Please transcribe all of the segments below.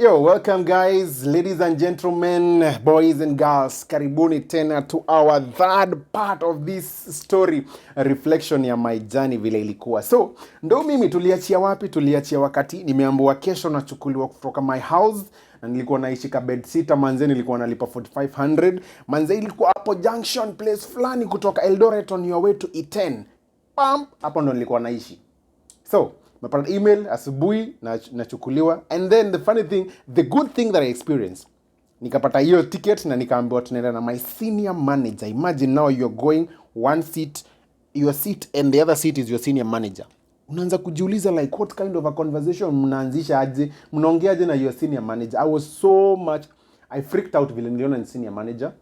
Yo, welcome guys, ladies and gentlemen, boys and girls. Karibuni tena to our third part of this story, a reflection ya my journey vile ilikuwa. So, ndo mimi tuliachia wapi? Tuliachia wakati nimeambiwa kesho nachukuliwa kutoka my house na nilikuwa naishi ka bed sitter manze, nilikuwa nalipa 4500. Manze ilikuwa hapo junction place fulani kutoka Eldoret on your way to E10. Pam, hapo ndo nilikuwa naishi. So, napata email asubuhi nachukuliwa, and then the funny thing, the good thing that I experienced, nikapata hiyo ticket na nikaambiwa tunaenda na my senior manager. Imagine now you're going one seat, your seat and the other seat is your senior manager. Unaanza kujiuliza like what kind of a conversation mnaanzisha aje, mnaongeaje na your senior manager. I freaked out vile niliona ni senior manager,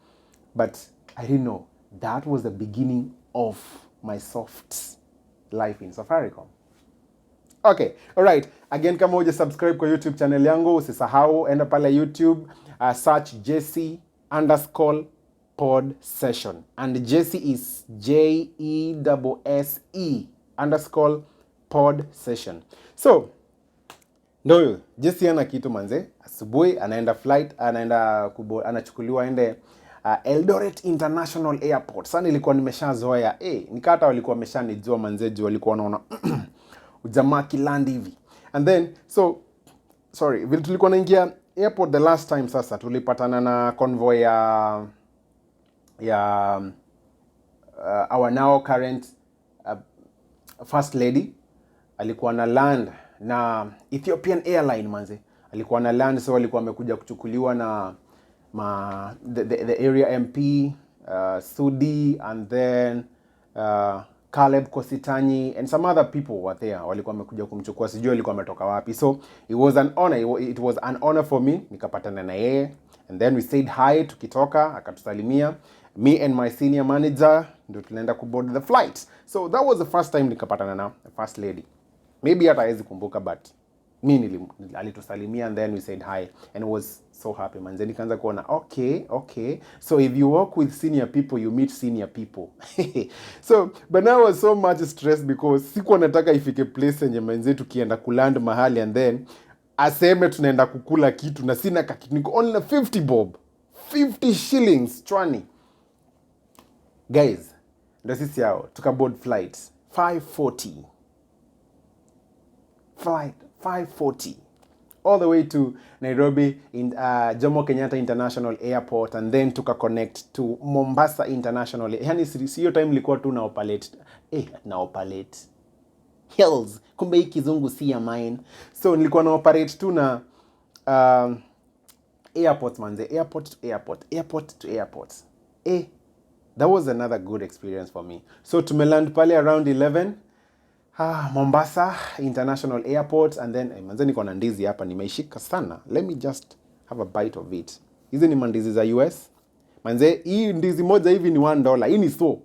but I didn't know that was the beginning of my soft life in Safaricom. Okay, alright. Again, kama huja subscribe kwa YouTube channel yangu, usisahau, enda pale YouTube, search Jesse_pod session. And Jesse is JESE_pod session. So, ndio Jesse ana kitu manze, asubuhi anaenda flight, anachukuliwa aende Eldoret International Airport. Sasa nilikuwa nimeshazoea, nikata walikuwa wameshanijua manze, juu walikuwa wanaona ujamaa kilandi hivi. And then, vile tulikuwa naingia airport the last time, sasa tulipatana na convoy ya our now current first lady. Alikuwa na land na Ethiopian Airline manze. Alikuwa na land, so alikuwa amekuja kuchukuliwa na the area MP, Sudi, and then Caleb Kositanyi and some other people were there. Walikuwa wamekuja kumchukua, sijui walikuwa wametoka wapi. So it was an honor for me, nikapatana na yeye, and then we said hi. Tukitoka akatusalimia, me and my senior manager ndio tunaenda kuboard the flight. So that was the first time nikapatana na the first lady. Maybe hata hawezi kumbuka, but mimi alitusalimia, and then we said hi and was so happy manze. Nikaanza kuona okay, so if you work with senior people you meet senior people. So but now I was so much stressed because sikuwa nataka ifike place yenye manze tukienda kuland mahali and then aseme tunaenda kukula kitu na sina kitu, niko only 50 bob, 50 shillings chwani. Guys, ndio sisi hao tukaboard flight 5:40 all the way to Nairobi in Jomo Kenyatta International Airport, and then connect to Mombasa International. Yani siyo time ilikuwa tu na operate hills, kumbe hii kizungu si ya mine. So nilikuwa na operate tu na airport manze, airport to airport. That was another good experience for me. So tumeland pale around 11 Mombasa International Airport, and then manze niko na ndizi hapa nimeishika sana. Let me just have a bite of it. Hizi ni mandizi za US. Manze hii ndizi moja hivi ni $1. Hii ni 100,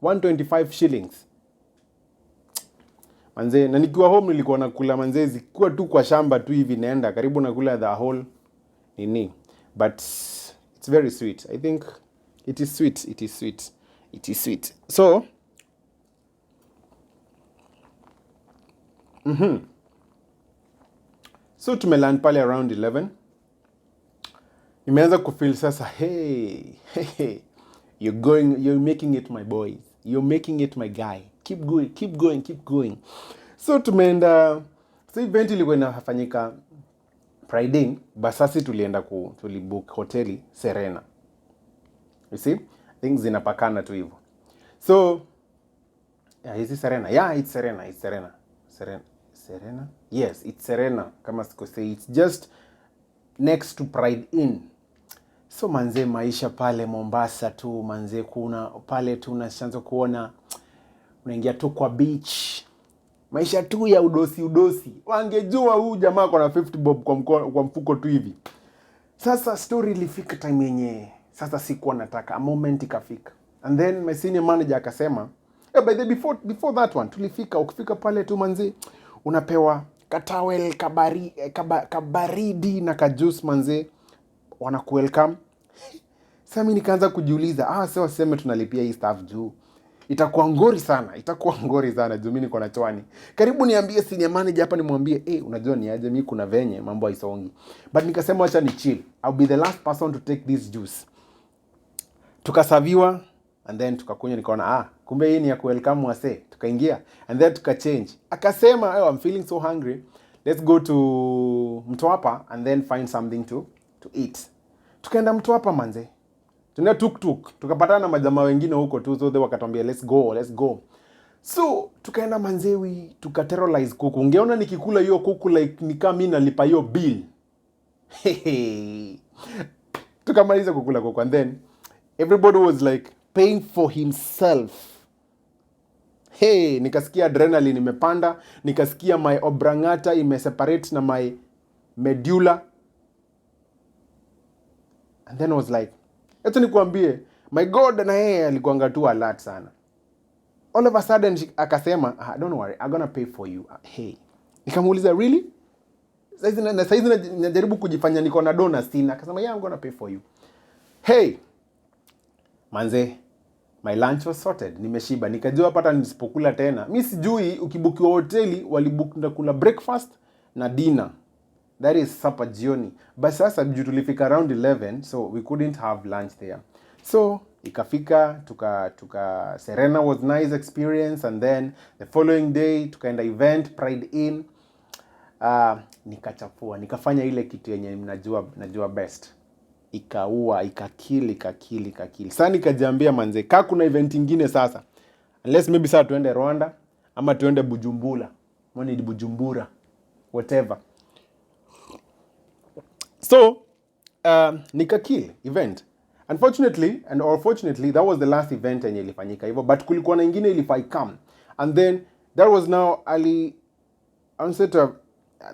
125 shillings. Manze na nikiwa home nilikuwa nakula manze zikuwa tu kwa shamba tu hivi, naenda karibu nakula the whole nini. But it's very sweet. I think it is sweet. So so tumeland pale around 11. Nimeanza kufeel sasa, hey, you're making it my boys, you're making it my guy, keep going. So tumeenda, so event ilikuwa inafanyika Friday, basasi tulibook hoteli Serena. You see, things zinapakana tu hivyo. So is it Serena? Yeah, it's Serena. Yes, it's Serena. Kama sikosei, it's just next to Pride Inn. So manze, maisha pale Mombasa tu manze, kuna pale tu unashanza kuona, unaingia tu kwa beach, maisha tu ya udosi. Wangejua huu jamaa kwa na 50 bob kwa mfuko tu hivi. Sasa story ilifika time yenye sasa sikuwa nataka, a moment ikafika, and then my senior manager akasema, by the before that one ukifika pale tu manze unapewa katawel kabaridi na kajuice manze, wanakuwelcome. Sasa mimi nikaanza kujiuliza, sasa waseme tunalipia hii staff juu itakuwa ngori sana, itakuwa ngori sana juu mimi niko na chwani. Karibu niambie senior manager hapa nimwambie, unajua ni aje, mimi kuna venye mambo haisongi. But nikasema acha ni chill. I'll be the last person to take this juice. Tukasaviwa and then tukakunywa, nikaona kumbe hii ni ya welcome wase. Tukaingia and then tukachange. Akasema, I'm feeling so hungry. Let's go to Mtwapa and then find something to eat. Tukaenda Mtwapa manze. Tunaenda tuk tukapatana na majamaa wengine huko tu, so they wakatuambia let's go. So tukaenda manzewi, tukaterrorize kuku. Ungeona nikikula hiyo kuku like ni kama mimi nalipa hiyo bill. Tukamaliza kukula kuku and then everybody was like paying for himself. Nikasikia adrenaline imepanda, nikasikia my obrangata imeseparate na my medulla. And then I was like, eto nikuambie, my God na yeye alikuanga tu alert sana. All of a sudden akasema, don't worry, I'm gonna pay for you. Nikamuuliza, really? Saizi najaribu kujifanya niko na dona sina. Akasema, yeah, I'm gonna pay for you. Manze, my lunch was sorted. Nimeshiba. Nikajua pata nisipokula tena. Mimi sijui ukibukiwa hoteli walibook kula breakfast na dinner. That is supper jioni. But sasa juu tulifika around 11, so we couldn't have lunch there. So ikafika tuka Serena was nice experience, and then the following day tukaenda event Pride Inn. Nikachafua, nikafanya ile kitu yenye najua best. Ikaua, ikakili. Sasa nikajiambia manze, kuna event ingine sasa. Unless maybe sasa tuende Rwanda ama tuende Bujumbura. Mwani Bujumbura. Whatever. So, nikakill event. Unfortunately or fortunately, that was the last event yenye ilifanyika hivyo, but kulikuwa na ingine ilifai come. And then that was now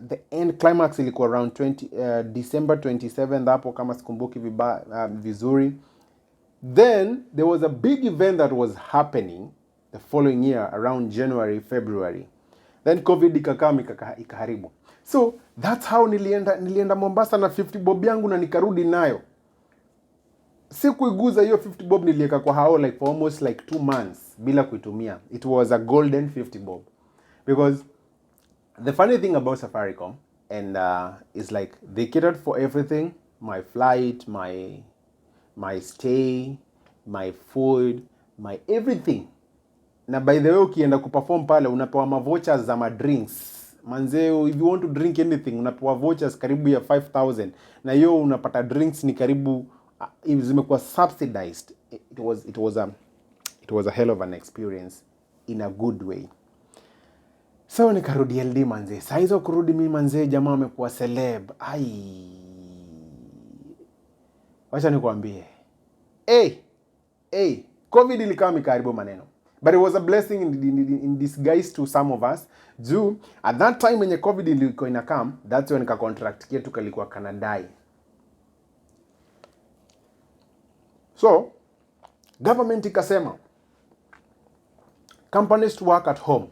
the end climax ilikuwa around December 27th hapo kama sikumbuki vizuri. Then there was a big event that was happening the following year around January, February. Then COVID ikaharibu. So that's how nilienda Mombasa na 50 bob yangu na nikarudi nayo. Sikuiguza hiyo 50 bob, nilieka kwa hao like for almost like 2 months bila kuitumia. It was a golden 50 bob. Because the funny thing about Safaricom and is like they catered for everything, my flight, my stay, my food, my everything. Na by the way ukienda kuperform pale unapewa vouchers za drinks. Manzeo, if you want to drink anything unapewa vouchers karibu ya 5,000 na hiyo unapata drinks ni karibu zimekuwa subsidized. It was a hell of an experience in a good way. So nikarudi LD manze. Saa hizo kurudi mimi manze, jamaa amekuwa celeb. Wacha nikwambie. COVID ilikaa mikaribu maneno. But it was a blessing in disguise to some of us. Juu, at that time when COVID ilikuwa inakam, that's when contract yetu kalikuwa kanadai. So, government ikasema, companies to work at home.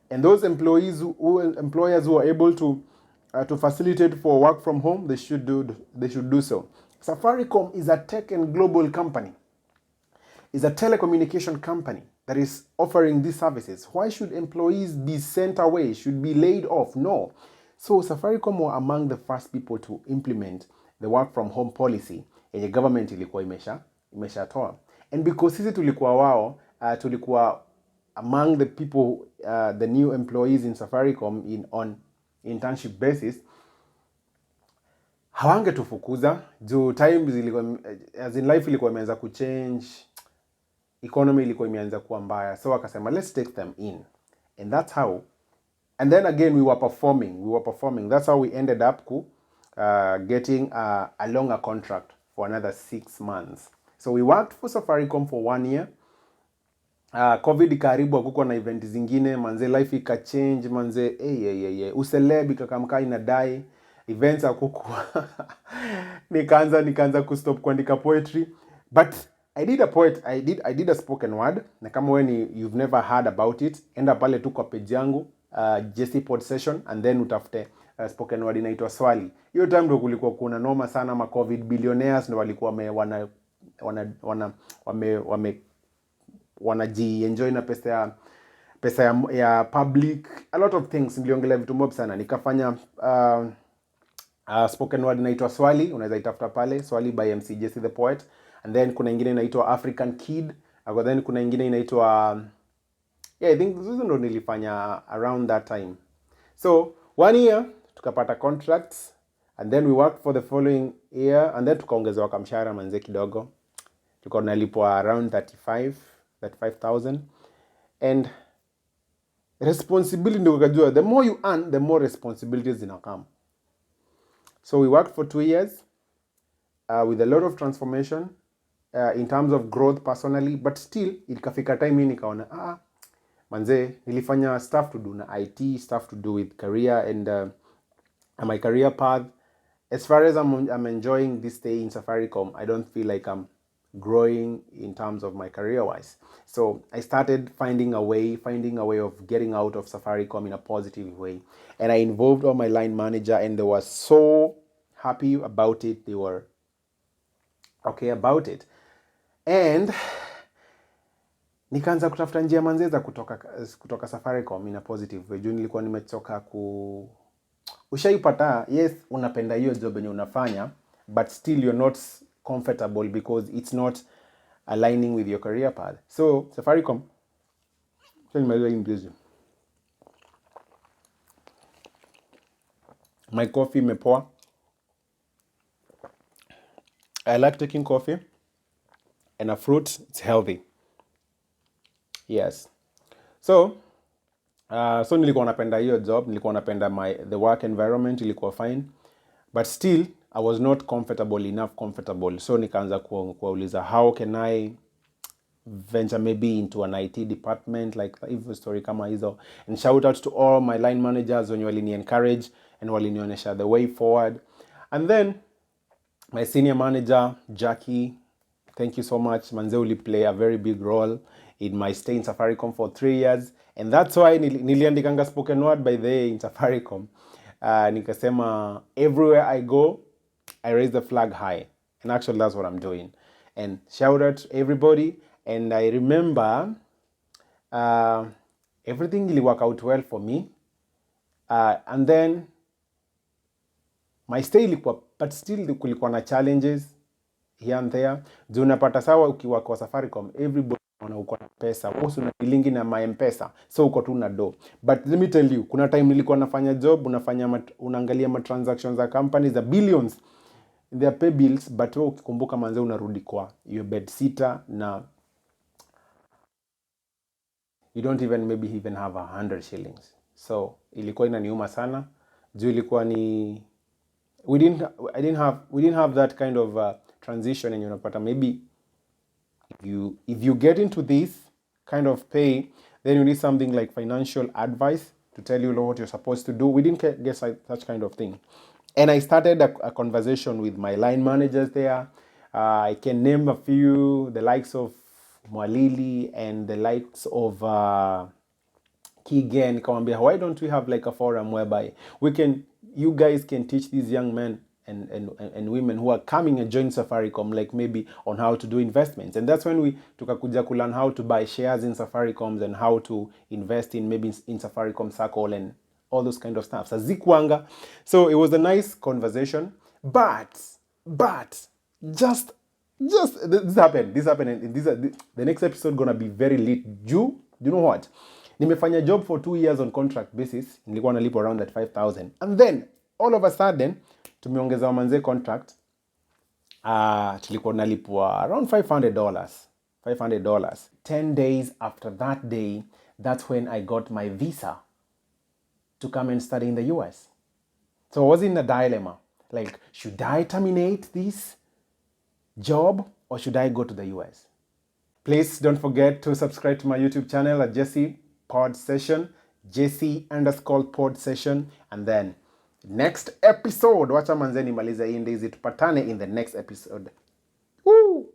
And those employers who are able to facilitate for work from home, they should do so. Safaricom is a tech and global company. It's a telecommunication company that is offering these services. Why should employees be sent away? Should be laid off? No. So Safaricom were among the first people to implement the work from home policy yenye government ilikuwa imeshatoa. And because sisi tulikuwa wao, tulikuwa among the people, the new employees in Safaricom on internship basis, hawange tufukuza juu times ilikuwa, as in life ilikuwa imeanza kuchange, economy ilikuwa imeanza kuwa mbaya, so akasema let's take them in. And that's how, and then again we were performing. That's how we ended up getting a longer contract for another 6 months. So we worked for Safaricom for 1 year. COVID ikaribu, hakukuwa na event zingine manze, life ikachange manze, useleb ikakamka inadai, events hakukuwa. nikaanza kustop kuandika poetry, but I did a spoken word. Na kama wewe you've never heard about it, enda pale tu kwa page yangu JC Pod Session, and then utafute spoken word inaitwa Swali. Hiyo time ndo kulikuwa kuna noma sana ma COVID billionaires ndo walikuwa wame wanaji-enjoy na pesa ya public, a lot of things. Niliongelea vitu mob sana. Nikafanya spoken word inaitwa Swali, unaweza itafuta pale, Swali by MC Jesse the Poet. And then kuna ingine inaitwa African Kid. And then kuna ingine inaitwa I think this ndo nilifanya around that time. So 1 year tukapata contracts, and then we worked for the following year, and then tukaongezewa kamshahara manze kidogo. Tuko nalipwa around 35,000. And responsibility ndio ukajua, the more you earn, the more responsibilities come. So we worked for 2 years with a lot of transformation in terms of growth personally, but still ikafika time hii nikaona manze, nilifanya stuff to do na IT, stuff to do with career and my career path. As far as I'm enjoying this stay in Safaricom, I don't feel like I'm growing in terms of my career wise. So I started finding a way of getting out of Safaricom in a positive way. And I involved all my line manager, and they were so happy about it. They were okay about it. And nikaanza kutafuta njia manze za kutoka Safaricom in a positive way. Juu nilikuwa nimechoka ushaipata, yes, unapenda hiyo job yenye unafanya, but still you're not comfortable because it's not aligning with your career path. So Safaricom, my coffee imepoa. I like taking coffee and a fruit. It's healthy. Yes. So nilikuwa napenda hiyo job, nilikuwa napenda the work environment, ilikuwa fine, but still I was not comfortable. So nikaanza kuuliza, how can I venture maybe into an IT department, like hivyo story kama hizo. And shout out to all my line managers wenye walini encourage and walinionyesha the way forward. And then my senior manager Jackie, thank you so much manze, uli play a very big role in my stay in Safaricom for 3 years, and that's why niliandikanga spoken word by the way in Safaricom. Nikasema everywhere I go I raise the flag high, and actually that's what I'm doing. And shout out to everybody. And I remember everything really worked out well for me, and then my stay ilikuwa, but still kulikuwa na challenges here and there. Juu unapata sawa ukiwa kwa Safaricom, everybody uko na pesa, wewe una dealing na M-Pesa, so uko tu na do. But let me tell you, kuna time nilikuwa nafanya job, unaangalia transactions za companies za billions in their pay bills, but wewe ukikumbuka manze unarudi kwa your bed sitter na you don't even have 100 shillings. So ilikuwa inaniuma sana. Juu ilikuwa ni we didn't have that kind of transition, and unapata maybe if you get into this kind of pay, then you need something like financial advice to tell you what you're supposed to do. We didn't get such kind of thing. And I started a conversation with my line managers there. I can name a few, the likes of Mwalili and the likes of Kigen. Nikamwambia, why don't we have like a forum whereby you guys can teach these young men and women who are coming and join Safaricom, like maybe on how to do investments. And that's when we tukakuja to learn how to buy shares in Safaricom and how to invest in maybe in Safaricom Circle and all those kind of stuff. Zikuanga. So it was a nice conversation, but just this happened, and the next episode gonna be very lit. Do you know what? Nimefanya job for 2 years on contract basis, nilikuwa nalipo around that 5,000, and then all of a sudden tumeongeza manze contract, tulikuwa nalipwa around $500. 10 days after that day, that's when I got my visa to come and study in the US. So I was in a dilemma, like, should I terminate this job or should I go to the US? Please don't forget to subscribe to my YouTube channel at Jesse Pod Session, Jesse_Pod Session, and then next episode, wacha manzeni maliza hii ndizi, tupatane in the next episode. Woo!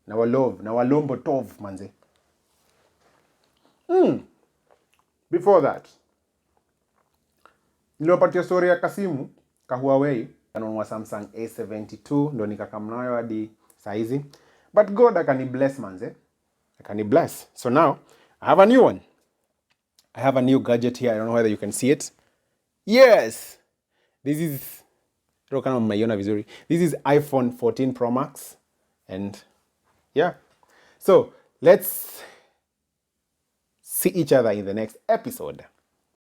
Na walombo tov manze. Before that, niliwapatia story ya Kasimu ka Huawei kanunua Samsung A72, ndo nikakamnayo hadi saizi. But God akani bless manze. Akani-bless. So now, I have a new one. I have a new gadget here. I don't know whether you can see it. Yes! This is This is iPhone 14 Pro Max. And yeah. So let's see each other in the next episode.